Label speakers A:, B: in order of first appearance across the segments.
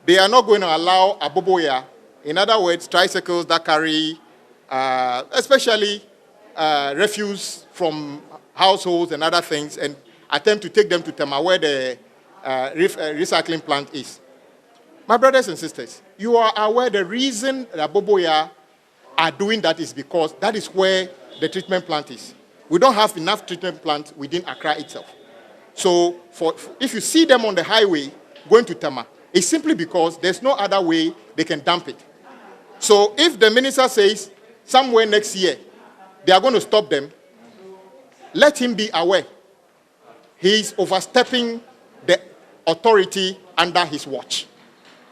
A: they are not going to allow aboboya, in other words, tricycles that carry, especially refuse from households and other things, and attempt to take them to Tema, where the recycling plant is. My brothers and sisters, you are aware the reason the aboboya are doing that is because that is where the treatment plant is. We don't have enough treatment plant within Accra itself. So if you see them on the highway going to Tema, it's simply because there's no other way they can dump it. So if the minister says somewhere next year they are going to stop them, let him be aware he's overstepping the authority under his watch.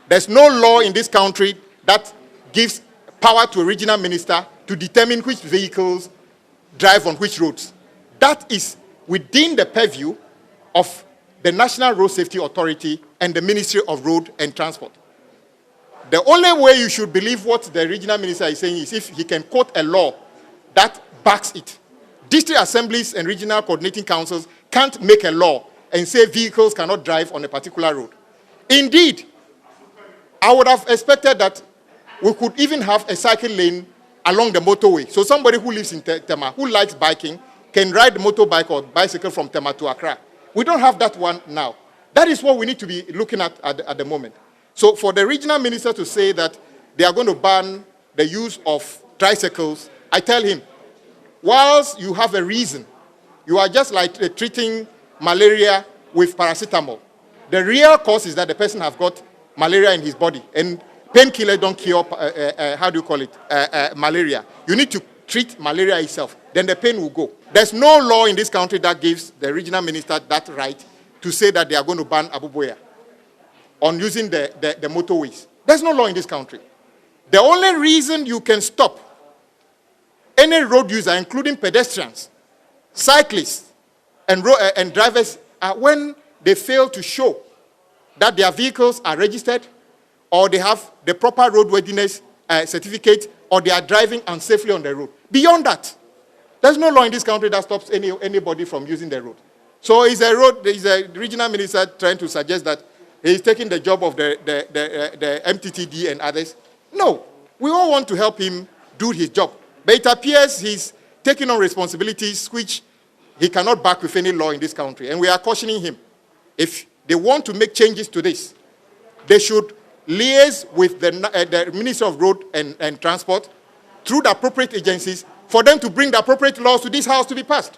A: There's no law in this country that gives power to a regional minister to determine which vehicles drive on which roads. That is within the purview of the National Road Safety Authority and the Ministry of Road and Transport. The only way you should believe what the regional minister is saying is if he can quote a law that backs it. District assemblies and regional coordinating councils can't make a law and say vehicles cannot drive on a particular road. Indeed, I would have expected that we could even have a cycle lane along the motorway. So somebody who lives in Tema, who likes biking, can ride the motorbike or bicycle from Tema to Accra. We don't have that one now. That is what we need to be looking at the moment. So for the regional minister to say that they are going to ban the use of tricycles, I tell him, whilst you have a reason, you are just like treating malaria with paracetamol. The real cause is that the person has got malaria in his body, and painkillers don't cure, malaria. You need to treat malaria itself, then the pain will go. There's no law in this country that gives the regional minister that right to say that they are going to ban aboboya on using the motorways. There's no law in this country. The only reason you can stop any road user, including pedestrians, cyclists, and drivers, are when they fail to show that their vehicles are registered, or they have the proper roadworthiness certificate, or they are driving unsafely on the road. Beyond that, there's no law in this country that stops anybody from using the road. So is a regional minister trying to suggest that he's taking the job of the MTTD and others? No. We all want to help him do his job. But it appears he's taking on responsibilities which he cannot back with any law in this country. And we are cautioning him. If they want to make changes to this, they should liaise with the Ministry of Road and Transport through the appropriate agencies for them to bring the appropriate laws to this house to be passed.